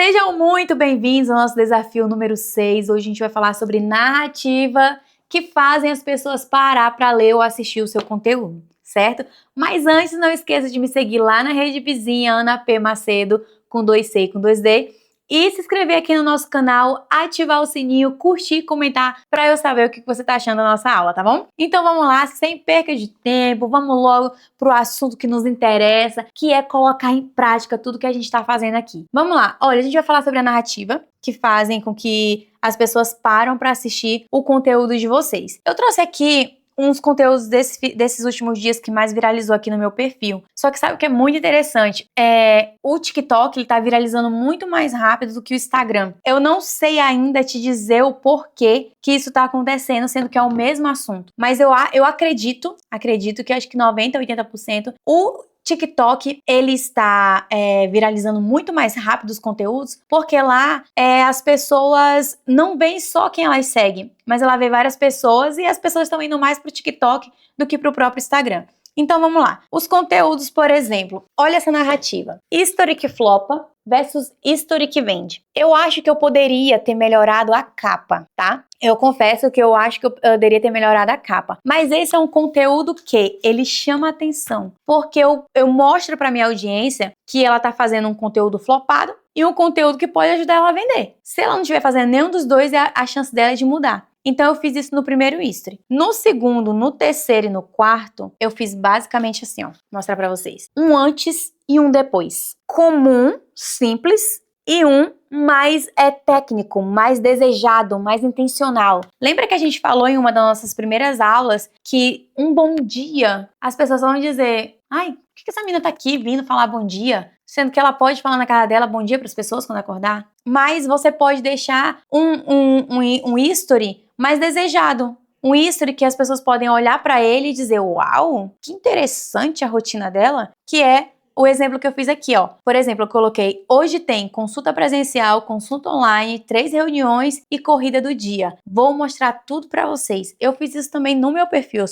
Sejam muito bem-vindos ao nosso desafio número 6. Hoje a gente vai falar sobre narrativa que fazem as pessoas parar para ler ou assistir o seu conteúdo, certo? Mas antes, não esqueça de me seguir lá na rede vizinha, Ana P. Macedo, com 2C e com 2D. E se inscrever aqui no nosso canal, ativar o sininho, curtir e comentar para eu saber o que você está achando da nossa aula, tá bom? Então vamos lá, sem perca de tempo, vamos logo pro assunto que nos interessa, que é colocar em prática tudo que a gente está fazendo aqui. Vamos lá, olha, a gente vai falar sobre a narrativa que fazem com que as pessoas param para assistir o conteúdo de vocês. Eu trouxe aqui uns conteúdos desses últimos dias que mais viralizou aqui no meu perfil. Só que sabe o que é muito interessante? O TikTok, ele tá viralizando muito mais rápido do que o Instagram. Eu não sei ainda te dizer o porquê que isso tá acontecendo, sendo que é o mesmo assunto. Mas eu acredito que acho que 90%, 80% o TikTok, ele está viralizando muito mais rápido os conteúdos, porque lá as pessoas não veem só quem elas seguem, mas ela vê várias pessoas e as pessoas estão indo mais pro TikTok do que pro próprio Instagram. Então vamos lá. Os conteúdos, por exemplo, olha essa narrativa. History que flopa versus History que vende. Eu acho que eu poderia ter melhorado a capa, tá? Eu confesso que eu acho que eu poderia ter melhorado a capa. Mas esse é um conteúdo que ele chama atenção. Porque eu mostro pra minha audiência que ela tá fazendo um conteúdo flopado e um conteúdo que pode ajudar ela a vender. Se ela não estiver fazendo nenhum dos dois, a chance dela é de mudar. Então eu fiz isso no primeiro history. No segundo, no terceiro e no quarto, eu fiz basicamente assim, ó. Vou mostrar pra vocês. Um antes e um depois. Comum, simples, e um mais técnico, mais desejado, mais intencional. Lembra que a gente falou em uma das nossas primeiras aulas que um bom dia, as pessoas vão dizer, ai, por que essa menina tá aqui vindo falar bom dia? Sendo que ela pode falar na cara dela bom dia para as pessoas quando acordar. Mas você pode deixar um history mais desejado. Um history que as pessoas podem olhar para ele e dizer, uau, que interessante a rotina dela, que é o exemplo que eu fiz aqui, ó. Por exemplo, eu coloquei, hoje tem consulta presencial, consulta online, 3 reuniões e corrida do dia. Vou mostrar tudo pra vocês. Eu fiz isso também no meu perfil,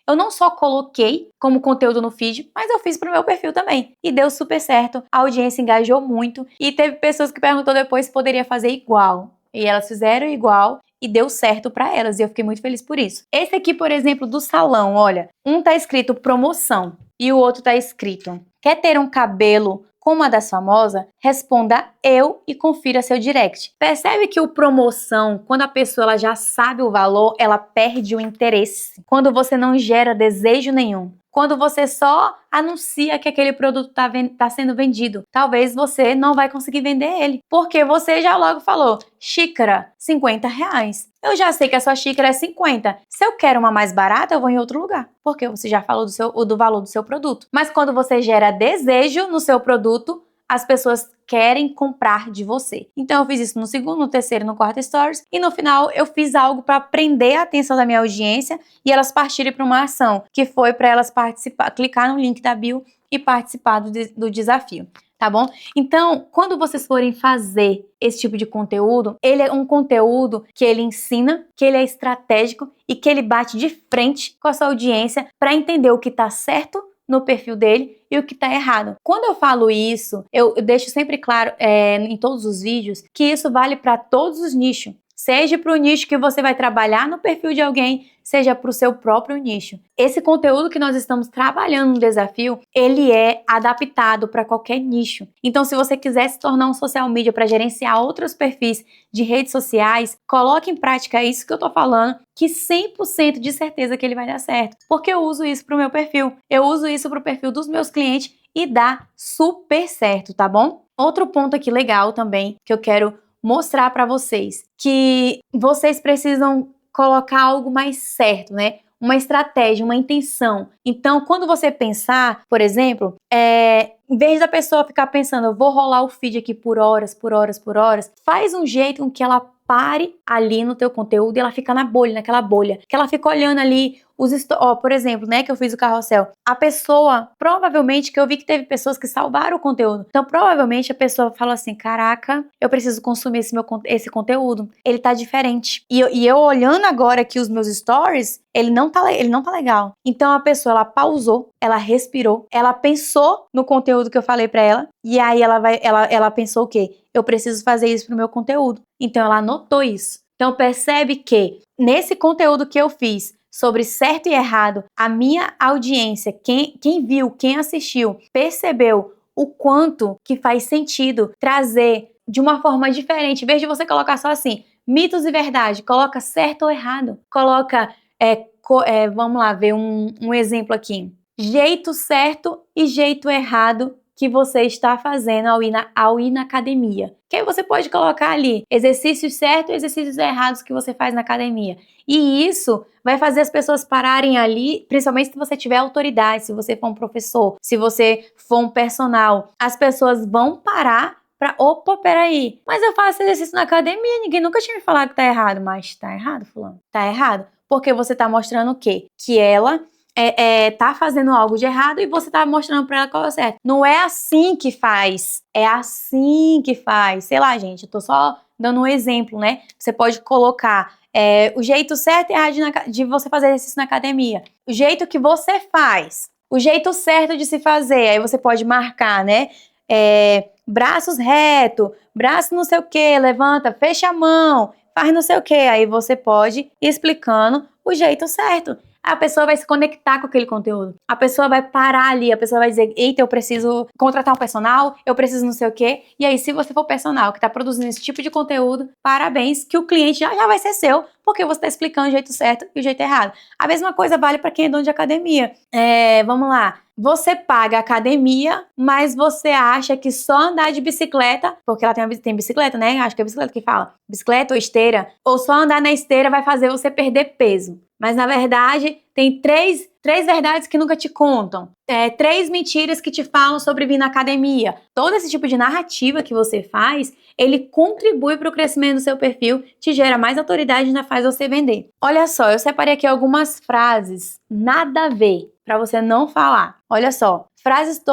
eu não só coloquei como conteúdo no feed, mas eu fiz pro meu perfil também. E deu super certo, a audiência engajou muito e teve pessoas que perguntou depois se poderia fazer igual. E elas fizeram igual e deu certo pra elas e eu fiquei muito feliz por isso. Esse aqui, por exemplo, do salão, olha, um tá escrito promoção e o outro tá escrito quer ter um cabelo como a das famosas? Responda eu e confira seu direct. Percebe que o promoção, quando a pessoa ela já sabe o valor, ela perde o interesse. Quando você não gera desejo nenhum. Quando você só anuncia que aquele produto tá sendo vendido, talvez você não vai conseguir vender ele. Porque você já logo falou, xícara, R$50. Eu já sei que a sua xícara é 50. Se eu quero uma mais barata, eu vou em outro lugar. Porque você já falou do valor do seu produto. Mas quando você gera desejo no seu produto, as pessoas querem comprar de você. Então eu fiz isso no segundo, no terceiro, no quarto stories e no final eu fiz algo para prender a atenção da minha audiência e elas partirem para uma ação, que foi para elas participar, clicar no link da bio e participar do desafio. Tá bom? Então, quando vocês forem fazer esse tipo de conteúdo, ele é um conteúdo que ele ensina, que ele é estratégico e que ele bate de frente com a sua audiência para entender o que tá certo no perfil dele e o que tá errado. Quando eu falo isso, eu deixo sempre claro em todos os vídeos que isso vale para todos os nichos. Seja para o nicho que você vai trabalhar no perfil de alguém, seja para o seu próprio nicho. Esse conteúdo que nós estamos trabalhando no desafio, ele é adaptado para qualquer nicho. Então, se você quiser se tornar um social media para gerenciar outros perfis de redes sociais, coloque em prática isso que eu tô falando, que 100% de certeza que ele vai dar certo. Porque eu uso isso para o meu perfil, eu uso isso para o perfil dos meus clientes e dá super certo, tá bom? Outro ponto aqui legal também que eu quero mostrar para vocês, que vocês precisam colocar algo mais certo, né? Uma estratégia, uma intenção. Então, quando você pensar, por exemplo, em vez da pessoa ficar pensando, eu vou rolar o feed aqui por horas, faz um jeito com que ela pare ali no teu conteúdo e ela fica na bolha, naquela bolha, que ela fica olhando ali Por exemplo, né, que eu fiz o carrossel. A pessoa, provavelmente, que eu vi que teve pessoas que salvaram o conteúdo. Então, provavelmente, a pessoa falou assim, caraca, eu preciso consumir esse conteúdo. Ele tá diferente. E eu olhando agora aqui os meus stories, ele não tá legal. Então, a pessoa, ela pausou, ela respirou, ela pensou no conteúdo que eu falei pra ela, e aí ela pensou o quê? Eu preciso fazer isso pro meu conteúdo. Então, ela anotou isso. Então, percebe que nesse conteúdo que eu fiz sobre certo e errado, a minha audiência, quem viu, quem assistiu, percebeu o quanto que faz sentido trazer de uma forma diferente. Em vez de você colocar só assim, mitos e verdade, coloca certo ou errado. Coloca, vamos lá ver um exemplo aqui. Jeito certo e jeito errado que você está fazendo ao ir na academia. Que aí você pode colocar ali exercícios certos e exercícios errados que você faz na academia. E isso vai fazer as pessoas pararem ali, principalmente se você tiver autoridade, se você for um professor, se você for um personal. As pessoas vão parar pra, opa, peraí, mas eu faço exercício na academia, ninguém nunca tinha me falado que tá errado. Mas tá errado, fulano? Tá errado. Porque você tá mostrando o quê? Que ela tá fazendo algo de errado e você tá mostrando pra ela qual é o certo. Não é assim que faz. É assim que faz. Sei lá, gente, eu tô só dando um exemplo, né? Você pode colocar o jeito certo e errado de você fazer exercício na academia. O jeito que você faz. O jeito certo de se fazer. Aí você pode marcar, né? Braços reto, braço não sei o que, levanta, fecha a mão, faz não sei o que. Aí você pode ir explicando o jeito certo. A pessoa vai se conectar com aquele conteúdo. A pessoa vai parar ali, a pessoa vai dizer, eita, eu preciso contratar um personal, eu preciso não sei o quê. E aí, se você for personal que está produzindo esse tipo de conteúdo, parabéns, que o cliente já vai ser seu, porque você está explicando o jeito certo e o jeito errado. A mesma coisa vale para quem é dono de academia. Vamos lá. Você paga a academia, mas você acha que só andar de bicicleta, porque ela tem bicicleta, né? Acho que é bicicleta que fala. Bicicleta ou esteira. Ou só andar na esteira vai fazer você perder peso. Mas, na verdade, tem três verdades que nunca te contam. 3 mentiras que te falam sobre vir na academia. Todo esse tipo de narrativa que você faz, ele contribui para o crescimento do seu perfil, te gera mais autoridade e ainda faz você vender. Olha só, eu separei aqui algumas frases nada a ver para você não falar. Olha só, frases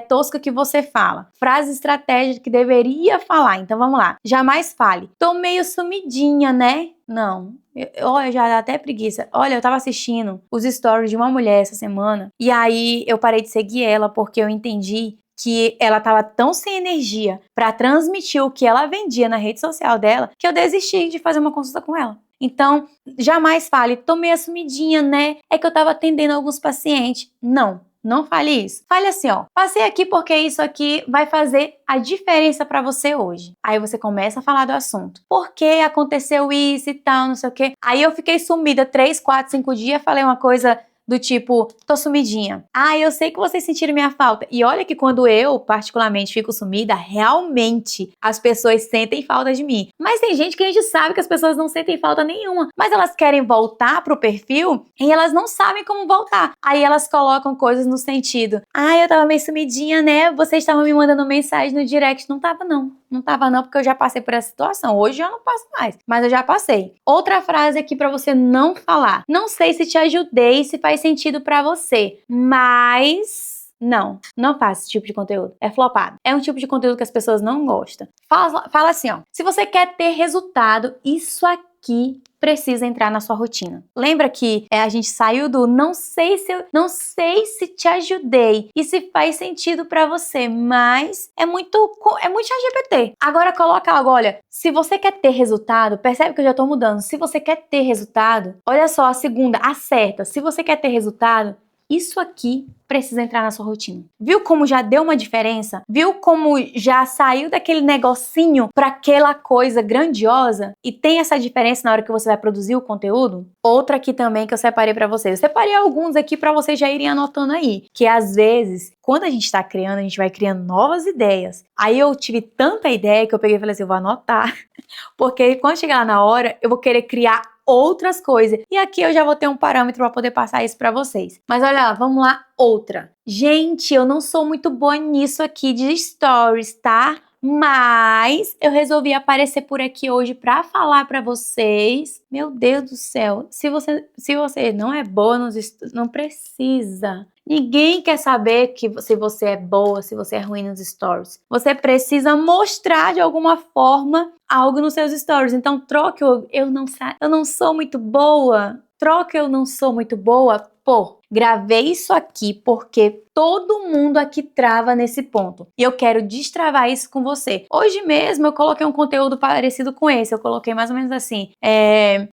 tosca que você fala. Frase estratégica que deveria falar. Então vamos lá. Jamais fale. Tô meio sumidinha, né? Não. Olha, já dá até preguiça. Olha, eu tava assistindo os stories de uma mulher essa semana e aí eu parei de seguir ela porque eu entendi que ela tava tão sem energia pra transmitir o que ela vendia na rede social dela que eu desisti de fazer uma consulta com ela. Então, jamais fale, tô meio sumidinha, né? É que eu tava atendendo alguns pacientes. Não fale isso. Fale assim, ó, passei aqui porque isso aqui vai fazer a diferença pra você hoje. Aí você começa a falar do assunto. Por que aconteceu isso e tal, não sei o quê. Aí eu fiquei sumida 3, 4, 5 dias, falei uma coisa do tipo, tô sumidinha. Eu sei que vocês sentiram minha falta. E olha que quando eu, particularmente, fico sumida, realmente as pessoas sentem falta de mim. Mas tem gente que a gente sabe que as pessoas não sentem falta nenhuma. Mas elas querem voltar pro perfil e elas não sabem como voltar. Aí elas colocam coisas no sentido, eu tava meio sumidinha, né? Vocês estavam me mandando mensagem no direct. Não tava não. Não tava não, porque eu já passei por essa situação. Hoje eu não passo mais, mas eu já passei. Outra frase aqui pra você não falar. Não sei se te ajudei, se faz sentido pra você, mas não faça esse tipo de conteúdo. É flopado. É um tipo de conteúdo que as pessoas não gostam. Fala assim, ó. Se você quer ter resultado, isso aqui precisa entrar na sua rotina. Lembra que a gente saiu do não sei se te ajudei e se faz sentido pra você, mas é muito ChatGPT. Agora coloca algo, olha, se você quer ter resultado, percebe que eu já tô mudando. Se você quer ter resultado, olha só a segunda, acerta. Se você quer ter resultado, isso aqui precisa entrar na sua rotina. Viu como já deu uma diferença? Viu como já saiu daquele negocinho para aquela coisa grandiosa? E tem essa diferença na hora que você vai produzir o conteúdo? Outra aqui também que eu separei para vocês. Eu separei alguns aqui para vocês já irem anotando aí. Que às vezes, quando a gente tá criando, a gente vai criando novas ideias. Aí eu tive tanta ideia que eu peguei e falei assim, eu vou anotar. Porque quando chegar lá na hora, eu vou querer criar outras coisas. E aqui eu já vou ter um parâmetro para poder passar isso para vocês. Mas olha lá, vamos lá, outra. Gente, eu não sou muito boa nisso aqui de stories, tá? Mas eu resolvi aparecer por aqui hoje para falar para vocês. Meu Deus do céu, se você não é boa não precisa. Ninguém quer saber se você é boa, se você é ruim nos stories. Você precisa mostrar de alguma forma algo nos seus stories. Então troque o eu não sou muito boa. Troque eu não sou muito boa. Pô, gravei isso aqui porque todo mundo aqui trava nesse ponto. E eu quero destravar isso com você. Hoje mesmo eu coloquei um conteúdo parecido com esse. Eu coloquei mais ou menos assim.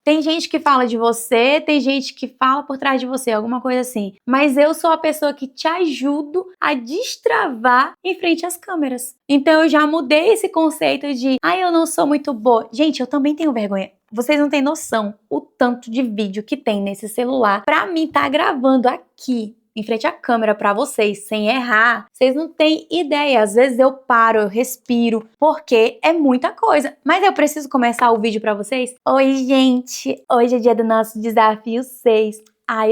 Tem gente que fala de você, tem gente que fala por trás de você, alguma coisa assim. Mas eu sou a pessoa que te ajudo a destravar em frente às câmeras. Então eu já mudei esse conceito de eu não sou muito boa. Gente, eu também tenho vergonha. Vocês não têm noção o tanto de vídeo que tem nesse celular pra mim tá gravando aqui em frente à câmera pra vocês sem errar. Vocês não têm ideia. Às vezes eu paro, eu respiro, porque é muita coisa. Mas eu preciso começar o vídeo pra vocês? Oi, gente! Hoje é dia do nosso desafio 6.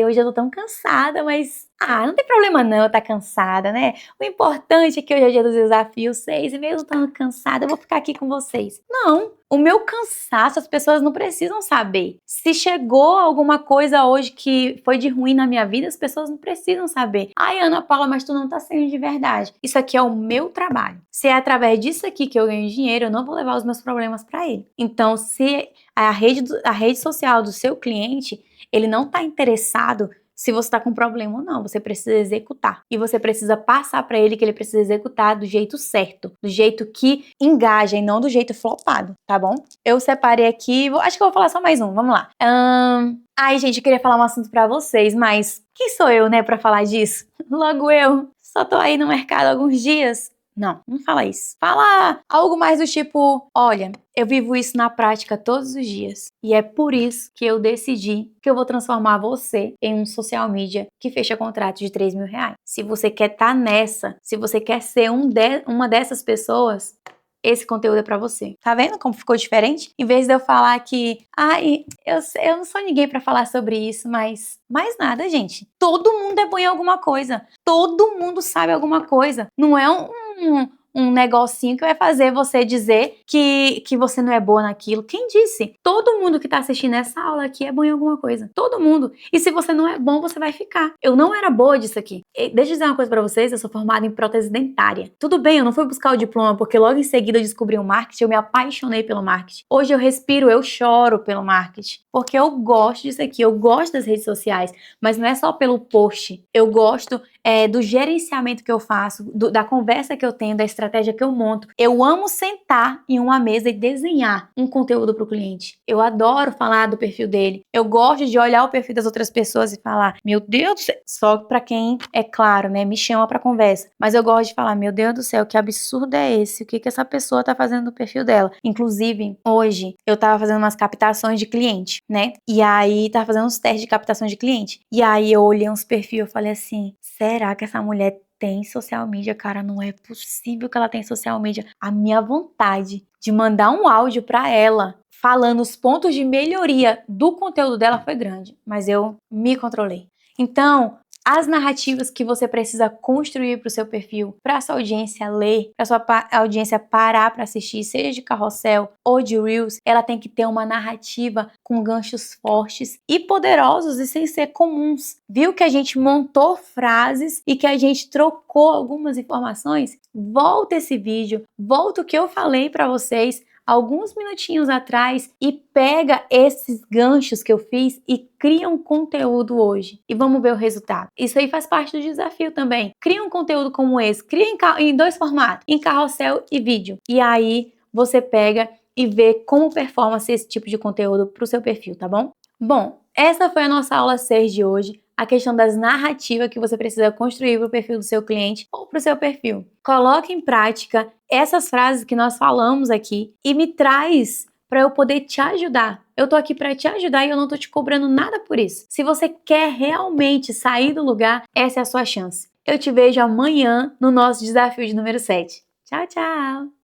Hoje eu tô tão cansada, mas não tem problema não eu tá cansada, né? O importante é que hoje é dia do desafio 6 e mesmo estando cansada, eu vou ficar aqui com vocês. Não, o meu cansaço as pessoas não precisam saber. Se chegou alguma coisa hoje que foi de ruim na minha vida, as pessoas não precisam saber. Ana Paula, mas tu não tá sendo de verdade. Isso aqui é o meu trabalho. Se é através disso aqui que eu ganho dinheiro, eu não vou levar os meus problemas pra ele. Então, se a rede social do seu cliente, ele não está interessado se você está com problema ou não. Você precisa executar. E você precisa passar para ele que ele precisa executar do jeito certo. Do jeito que engaja e não do jeito flopado, tá bom? Eu separei aqui, acho que eu vou falar só mais um, vamos lá. Gente, eu queria falar um assunto para vocês, mas quem sou eu, né, para falar disso? Logo eu. Só tô aí no mercado há alguns dias. Não fala isso. Fala algo mais do tipo, olha, eu vivo isso na prática todos os dias. E é por isso que eu decidi que eu vou transformar você em um social media que fecha contrato de R$3.000. Se você quer estar nessa, se você quer ser uma dessas pessoas, esse conteúdo é pra você. Tá vendo como ficou diferente? Em vez de eu falar que, eu não sou ninguém pra falar sobre isso, mas mais nada, gente. Todo mundo é bom em alguma coisa. Todo mundo sabe alguma coisa. Não é um negocinho que vai fazer você dizer que você não é boa naquilo. Quem disse? Todo mundo que tá assistindo essa aula aqui é bom em alguma coisa. Todo mundo. E se você não é bom, você vai ficar. Eu não era boa disso aqui. Deixa eu dizer uma coisa pra vocês, eu sou formada em prótese dentária. Tudo bem, eu não fui buscar o diploma porque logo em seguida eu descobri o marketing, eu me apaixonei pelo marketing. Hoje eu respiro, eu choro pelo marketing. Porque eu gosto disso aqui, eu gosto das redes sociais. Mas não é só pelo post. Eu gosto do gerenciamento que eu faço, da conversa que eu tenho, da estratégia que eu monto. Eu amo sentar em uma mesa e desenhar um conteúdo para o cliente. Eu adoro falar do perfil dele. Eu gosto de olhar o perfil das outras pessoas e falar, meu Deus do céu, só para quem, é claro, né, me chama para conversa. Mas eu gosto de falar, meu Deus do céu, que absurdo é esse? O que essa pessoa tá fazendo no perfil dela? Inclusive, hoje, eu tava fazendo umas captações de cliente, né? E aí, tava fazendo uns testes de captação de cliente. E aí, eu olhei uns perfis e falei assim, será que essa mulher tem social media? Cara, não é possível que ela tenha social media. A minha vontade de mandar um áudio para ela falando os pontos de melhoria do conteúdo dela foi grande, mas eu me controlei. Então, as narrativas que você precisa construir para o seu perfil, para sua audiência ler, para sua audiência parar para assistir, seja de carrossel ou de Reels, ela tem que ter uma narrativa com ganchos fortes e poderosos e sem ser comuns. Viu que a gente montou frases e que a gente trocou algumas informações? Volta esse vídeo, volta o que eu falei para vocês alguns minutinhos atrás e pega esses ganchos que eu fiz e cria um conteúdo hoje. E vamos ver o resultado. Isso aí faz parte do desafio também. Cria um conteúdo como esse. Cria em dois formatos, em carrossel e vídeo. E aí você pega e vê como performa esse tipo de conteúdo para o seu perfil, tá bom? Bom, essa foi a nossa aula 6 de hoje. A questão das narrativas que você precisa construir para o perfil do seu cliente ou para o seu perfil. Coloque em prática essas frases que nós falamos aqui e me traz para eu poder te ajudar. Eu tô aqui para te ajudar e eu não tô te cobrando nada por isso. Se você quer realmente sair do lugar, essa é a sua chance. Eu te vejo amanhã no nosso desafio de número 7. Tchau, tchau!